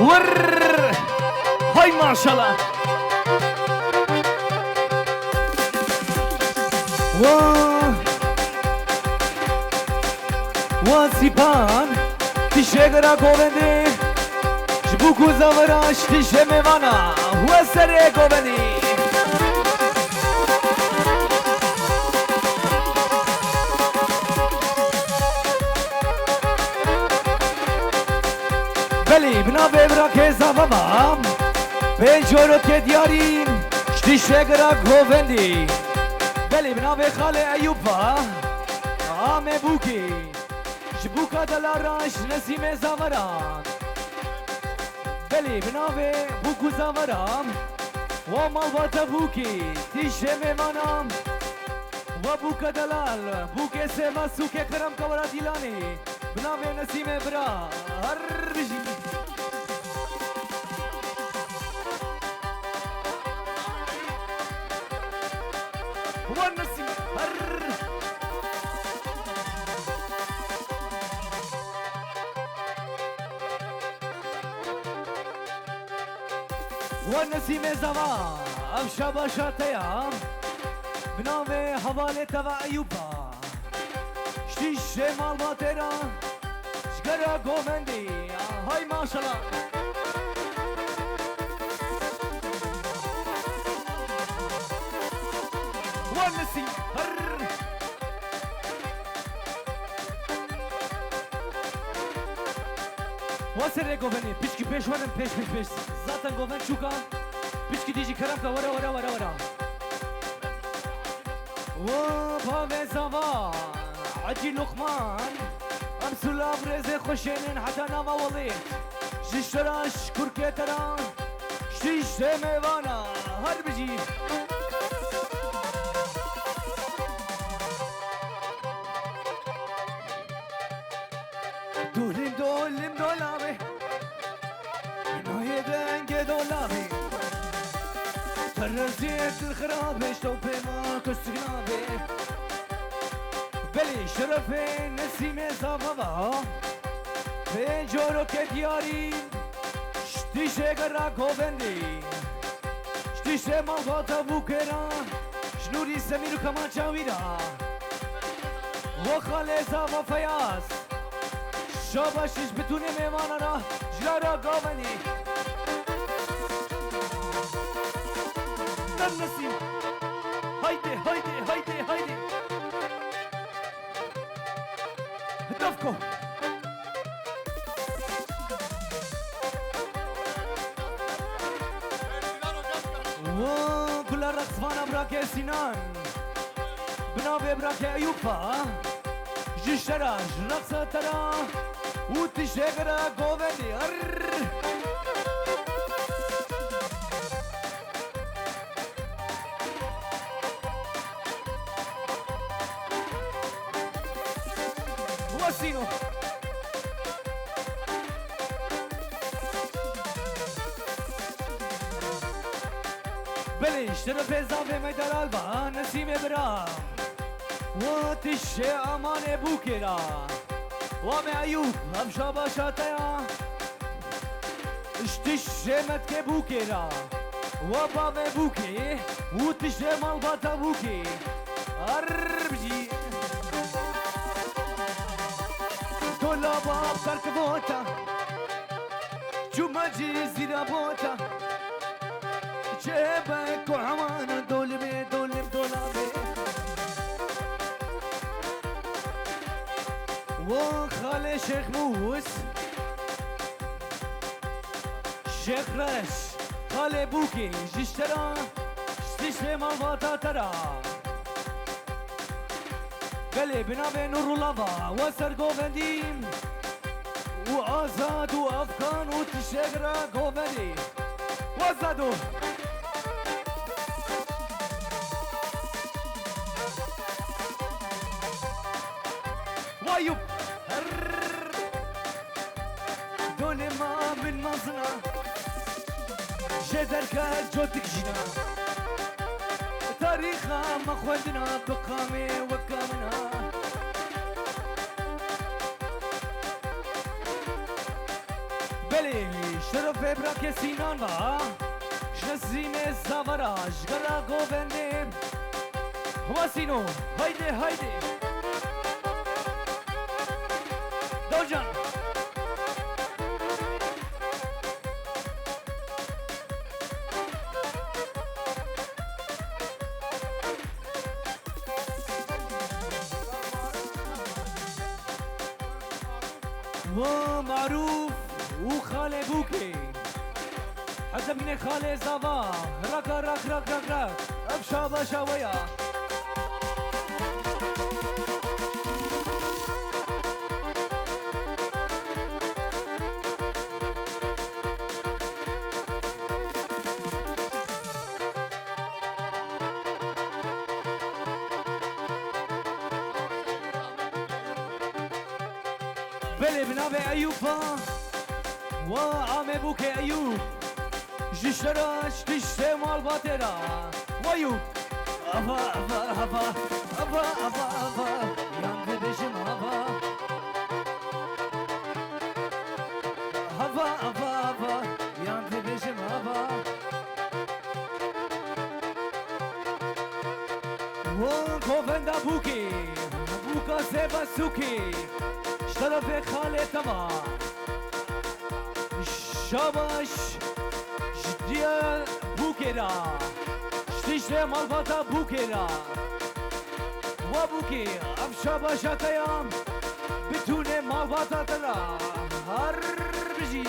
ور هاي ما شاء الله واسيبان تشغرا كوبندي جبوكو زوراش تشمي وانا وسري كوبندي بلي بنا ببرا كيزا بابام بنجورت كديارين تشغرا كوبندي بلي بنا بخالي ايوبا عامي بوكي جبوكا دلاراش نسيم زمران بلي بنابي بوكو زمران ومالباتا بوكي تيشمي منام وبوكا دلال بوكي سيما سوكي كرم كورا ديلاني بنابي نسيم برا هربجي ونسيم هر ونسيم زمان أمشى بشاتيام بنامي حوالي تبع أيوبا شتي الشمال باتيرا شكرا كومندي هاي ما شاء الله ونسيم هر واسر گوونی پیشکی پیش ورن پیش زاتن گوون چوکا پیشکی دیجی کرم کا ورا و پاوه زوا عجی لقمان ام سلاب رزه خوشینن حتی نما ولید جشتراش کرکه تران شیش میوانا هر بجی دولم دولابي نوهي دنگ دولابي ترزيت الخرابي شتوبي ما كستغنابي بلي شرفي نسيمي زابابا في جورو كدياري شتي شغرا كوبندي شتي شما غاتا بوكرا شنوري سميرو كمان جاويرا وخالي زابا فياس شاباشش بتونه میمانانا جلارا گاونی دن نسیم هایده دفکو و کل رقصوانا براکه سینان بنابه براکه ایوبا جشتراش رقصة ترى وتشغرا قوبني وسينو بلش ترى زاوية ميدان البا نسيم برا واتش امان بوكرا وامي ايوب امشى باشاتيا اشتش متك بوكرا وبامي بوكي واتش مالباتا بوكي اربجي دولا باب كركبوتا جمجي زيرا بوتا جيبك وعوانا دولبي دولابي وخالي شيخ موس شيخ رش خالي بوكي جشترا شتشلي مالباتا ترى قلي بنابي نور لافا وسر قوفنديم وآزاد وأفكان وتشغرا قوفندي وزادو وايوب دوني ما من مصنع جدرك جوتك جنا تاريخها ما خودنا بقامي وكامنا بله شرف ابراک سینان و شنسیم زاوراش گرا گوونده هوا سینو هایده هایده دو جان ومعروف وخالي بوكي حتى من خالي زافا رك رك رك رك رك ابشابا شوية بلي بنابي أيوبا وعامي بوكي أيوب جشراش تشتي مال باترا وأيوب أبا أبا أبا أبا أبا أبا ياند بجم أبا أبا أبا أبا ياند بجم أبا وكوفندا بوكي بوكا سيبا سوكي طرف خاله تما شاباش جديا بوكيرا شتيشتي مالباتا بوكيرا وابوكي اب شاباش اتيام بتونه مالباتا ترا هر بجي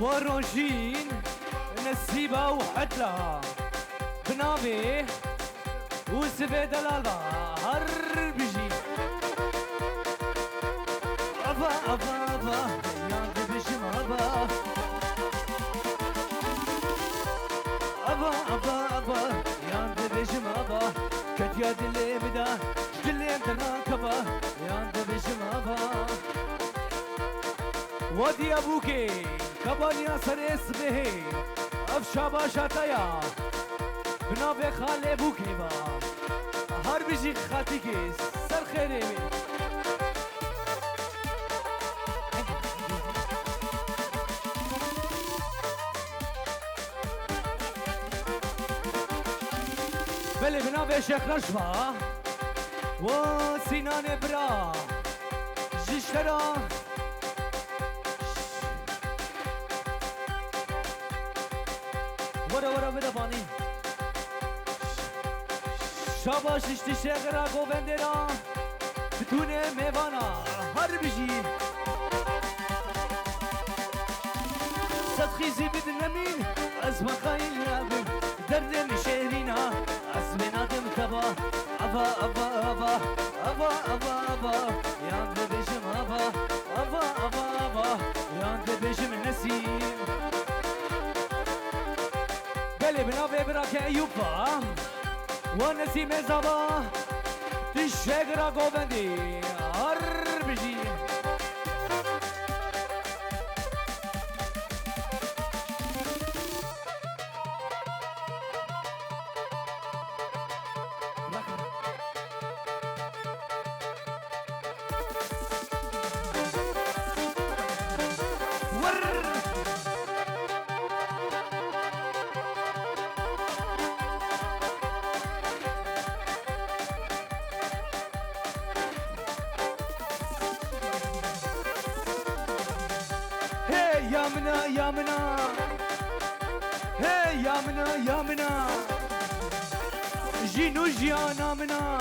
وروجين نسيبة وحدلها بنابي وسبي دلالة هربجي أبا أبا أبا ياند بجم أبا أبا أبا أبا ياند بجم أبا كتيا دلي بدا دلي انتراكبا ياند بجم أبا ودي أبوكي كبانيا سريس به افشا باشاتايا بنابي خالي بوكي با هر بيجي خاتيكي سر خيري بلي بنابي شيخ رشبا وسينان برا جيشترا ورا ورا بده بانی شاباش اشتی شغرا گووندرا بتونه میوانا هر بجی صدخیزی بدنمین از مخایل نبیم دردن شهرینا از بنادم تبا ابا ابا ابا ابا ابا ابا یاند بجم ابا ابا ابا ابا یاند بجم نسیم بلي بنابي براك أيوبا ونسيم زبا تشجرا قوبندي هربجي يامنا يامنا هي يامنا يامنا جينو جيانا منا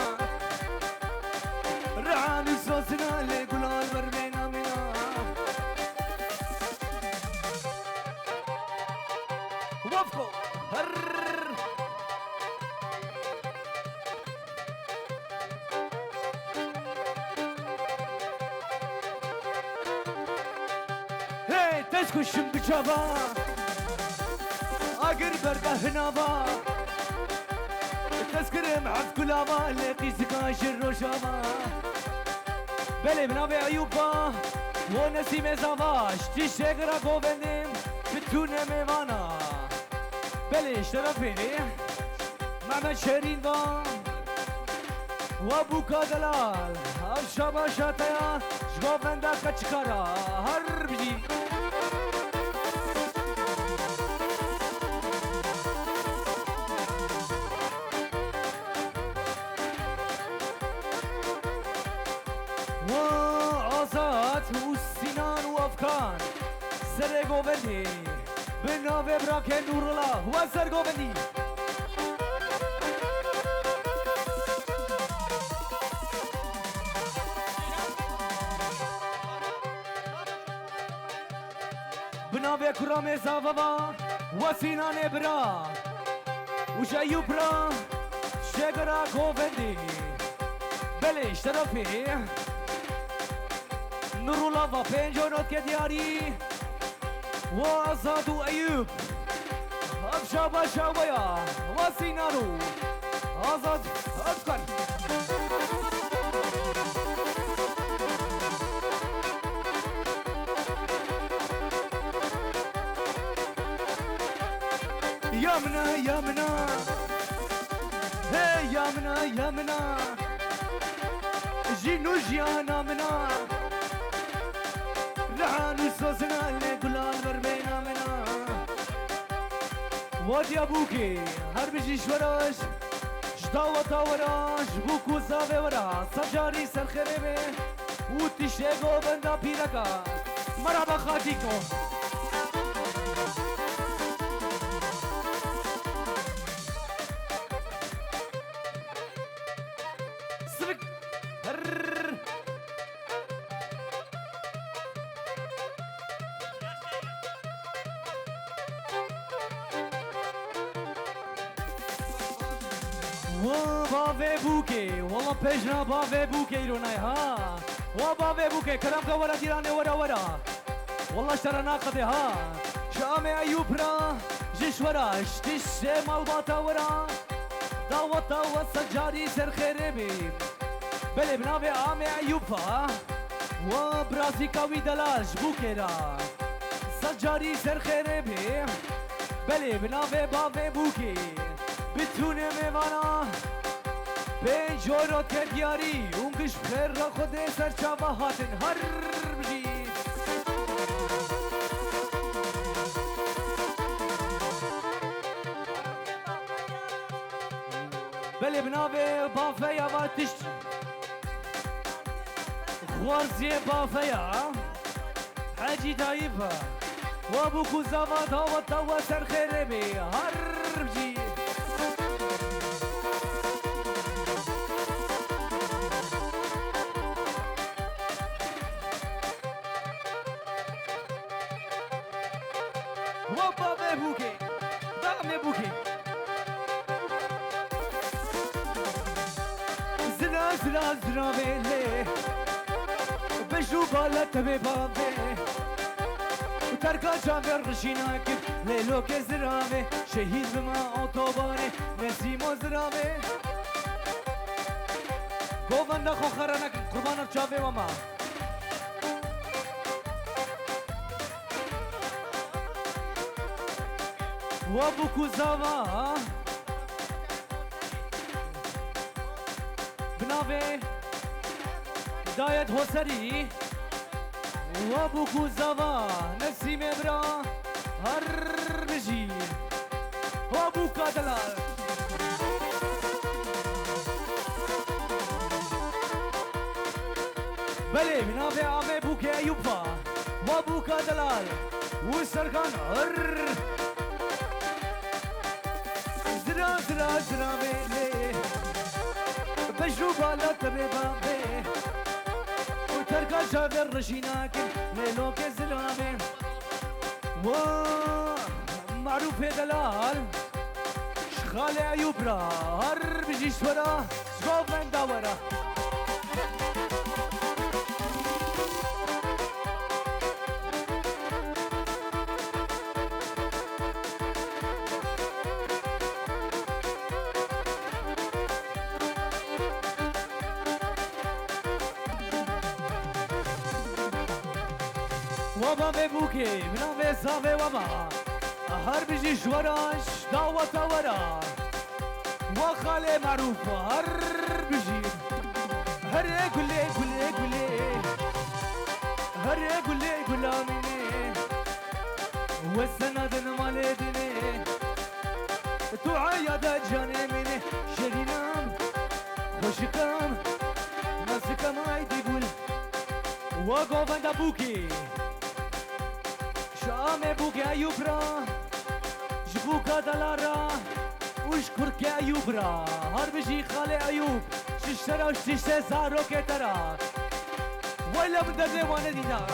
رعان صوتنا لقلال برمينا منا وفقو هر تشكشم بجبا اقر برده نابا تذكرم عف كلابا لقي زكاش الرشابا بلي بنابي ايوبا ونسيم زواش تشغرا قوبندم بتونه میوانا بلش طرفی محمد شیرین و ابو کادلال شبا شاتیا جوابنده کچکارا هر بجی و آزاد و سینان و افکان سرگوبندی به ناوه براک نورالله و سرگوبندی بناوه کرام زاووا و سینان برا و جایو برا شگرا گوبندی بلش طرفی نورالله و پنجانات که دیاری و آزاد و ایوب افشا باشا ویا و سینارو آزاد افکن یامنا یامنا هی یامنا یامنا جینو جیانا منا لحانو سوزنا لگلال بربینا منا وادی ابوکی هر بجیش وراش جداوتا وراش بوکو زاوه ورا سجاری سرخره به و تیشگو بندا پیرکا مرحبا خاکی کو باوه بوکه والله پیشنا باوه بوکه ایرونای ها و باوه بوکه کرم که ورا دیرانه ورا والله اشترا ناقده ها شام ایوب را جش وراش تش مالباتا ورا داوتا و سجاری سر خیره بیم بله بناوه عام ایوبا و برازی کاوی دلاش بوکه را سجاری سر خیره بیم بله بناوه باوه بوکه بتونه میوانا به جورات که دیاری اونگش خیر را خود سرچاوه هاتن هر بجی بله بناوه بافه یا و تشت خوارزی بافه یا حاجی دایفه و ابو کوزاوه داوتا و سر خیره بی هر بجی وابا بوكي دامي بوكي زنا زنا زنا بيلي بشو بالك ببابي وتركا جابر رشيناك ليلو كزرامي شهيد بما اوتوباني نسيمو زرامي قوفن خو خرانك قربان جابي ماما وابو كوزاوا بناوه دايت حسري وابو كوزاوا نسيم برا هر بجي وابو كادلال بلي بناوه عامي بوكي ايوبا وابو كادلال وسرخان هر زرا زرا زرا بيلي بجو بالا تبيبابي وتركا جابر رشيناك ليلو كزلامي و معروف دلال شخال ايوب را هر بجي شورا شغوف من داورا وابا ببوكي بنافي صافي وابا هر بيجي شوراش دعوة ورا وخالي معروف هر بيجي هر قولي قولي قولي هر قولي قولاميني والسند المالديني تعايا دا جاني مني شرينام خوشكام ناسكا ما يدقول وقوفن دا بوكي شام بوكي ايوبرا جبوكا دلارا وشكرك ايوبرا هر بجي خالي ايوب ششترا وشتشتة زارو كترا ولا بدا ديوانا دينا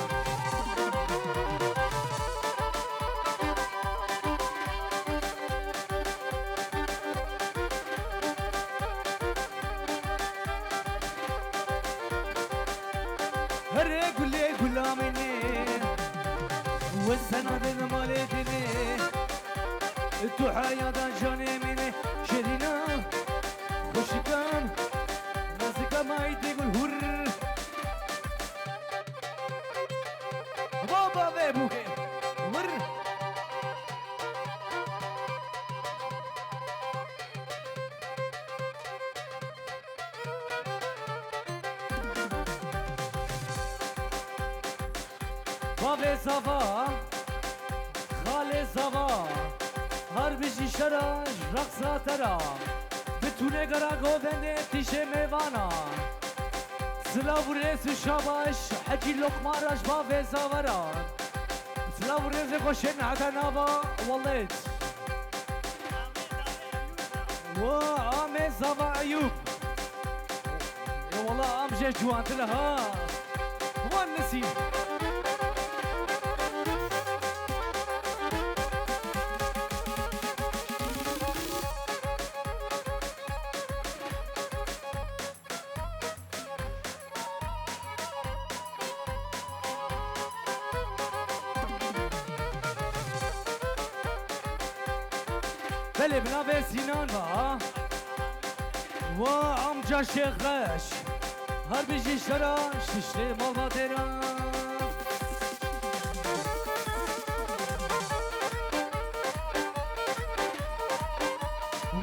هر قولي قولاميني والسند المالديني التحايا دا جاني مني شرينا خوشكام ناسكا ما يدقل هر بابا بيبوكي هر بابا زفا خالي زفا هر بيجي شراج رقصة ترى بتونه قرا قوفنده تيشه ميوانا سلاو ريس شاباش حجي لقمان راش بابا زفرا سلاو ريس خوشن حتى نابا والله وعامي زفا ايوب والله عم جي جوانت لها والنسيم بله بنابه سینان با و امجا شیخ غش هر بیجی شراش تشته مالبا تیران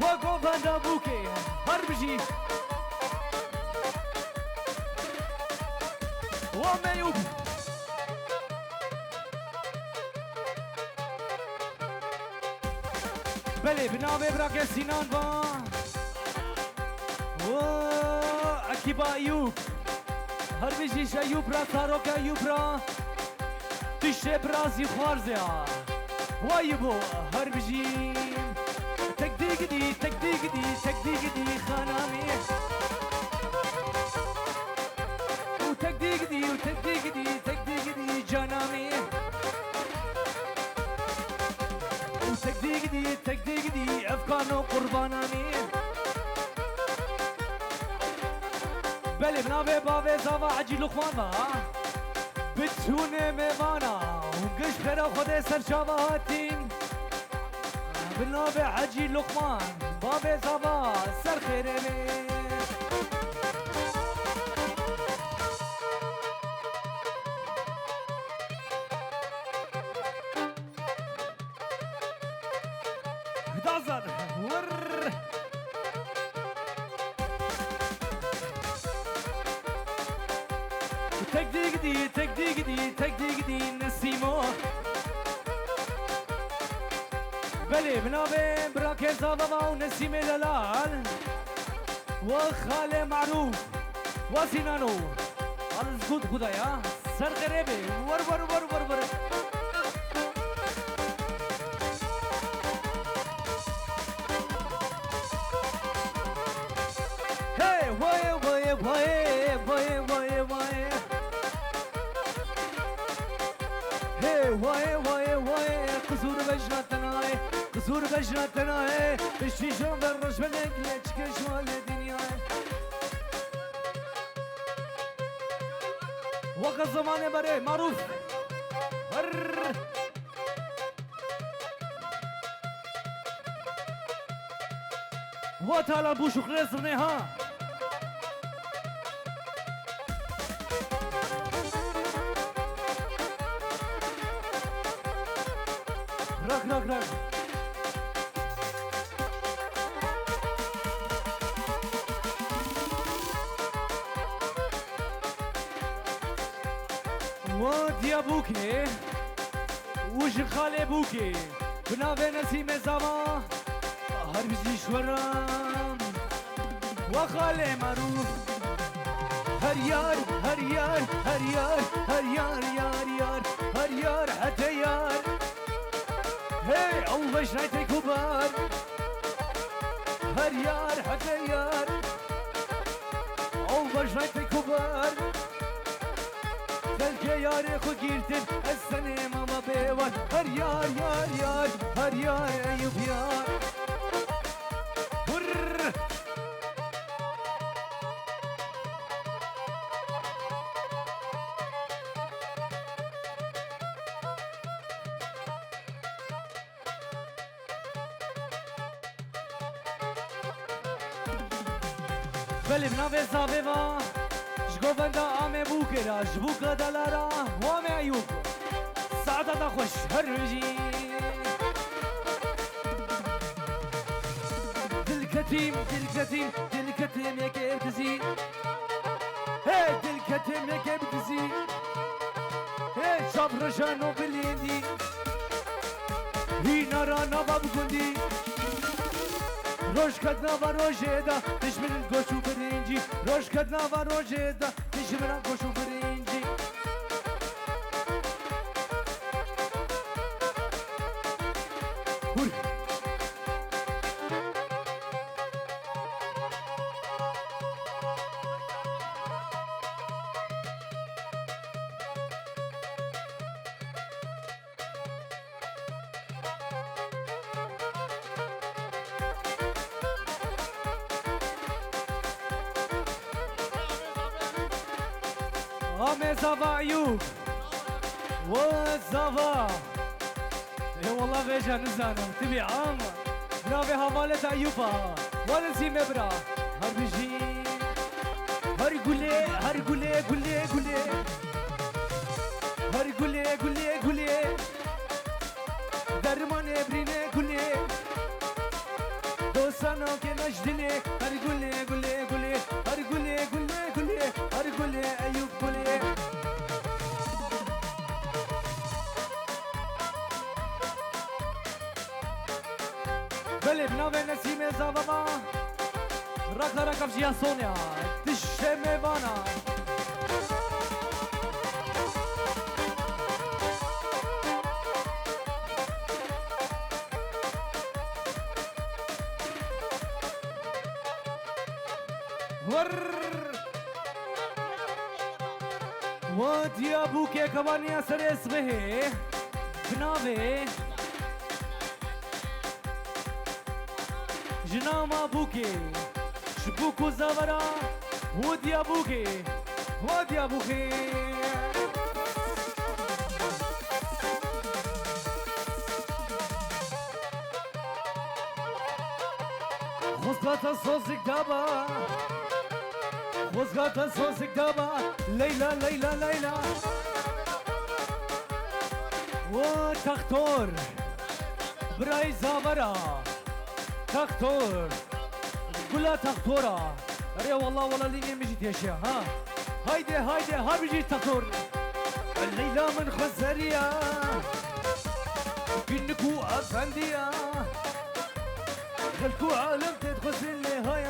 و گوفنده بوکی هر بیجی و میوب بله بنابه براک سینان با و اکیبا ایوب هر بیشیش ایوب را تاروک ایوب را تیشه برازی خوارزه و ایوبو هر بیشیم تک دیگ دی تک دیگ دی تک دیگ دی خانامی و تک دیگ دی و تک دیگ دی تک دیگ دی جانامی تك دي افكار قرباناني بلي بنابي بابي زافا عجي لقمان با بتونه ميوانا وقش خيرا خده سر شابهاتين بنابي عجي لقمان بابي زافا سر خيري دازر ور تك دي نسيمو بلي بنابي براكي زابا ونسيم دلال وخالي معروف وسينانو على الزود خدايا سر غريبي ور ور ور ور ور قصور بجنتنا بشيشون بالرش بلك لتشكش والدنيا وقت زمانه بري معروف وتعالى بوش وخلص ها رك رك رك واد يا بوكي وش خالي بوكي بناوي نسيم زمان هر بزي شورام وخالي معروف هر يار هر يار هر يار هر يار يار يار هر يار حتى يار هي أول شنايتي كبار هر يار حتى يار أول شنايتي كبار تلك ياري خو گیرتن السنه ماما بيوان هر يار يار يار هر يار أيوب يار برر بله بناوه زاوه جوفندا آمه بوكرا جبوكا دلارا وامه أيوب سعادة خوش هرجي دل كتيم دل كتيم دل كتيم يا كيف تزين هي دل كتيم يا كيف تزين هي شاب رجانو باليندي هي نارا نابا بكندي روش کدنا و روشه دا دشمن گوشو برینجی روش کدنا و روشه دا دشمن گوشو برینجی هوی آمه زوا ایوب و زوا ای والله بیجا نزانم تبی عام براوی حوالت ایوبا والنسی مبرا هر بجی هر گله هر گله گله گله هر گله گله گله درمان برینه گله دوستانو که نجدله هر گله گله گله هر گله گله گله هر گله ایوب گله بله بناوه نسیم زاوما رکا رکا بجیا سونیا دشه میوانا وادي ابوك يا كواني اسر اسمه بناوي جنام ابوكي شبوكو زورا وادي ابوكي وادي ابوكي خصبة صوصك دابا خصبة صوصك دابا ليلى ليلى ليلى وتختور براي زابرا تختور قولا تختورا اريا والله والله اللي مجي تيشيا ها هايدي هايدي ها بيجي تختور الليلة من خزريا كنكو افنديا خلكو عالم تدخل لي هاي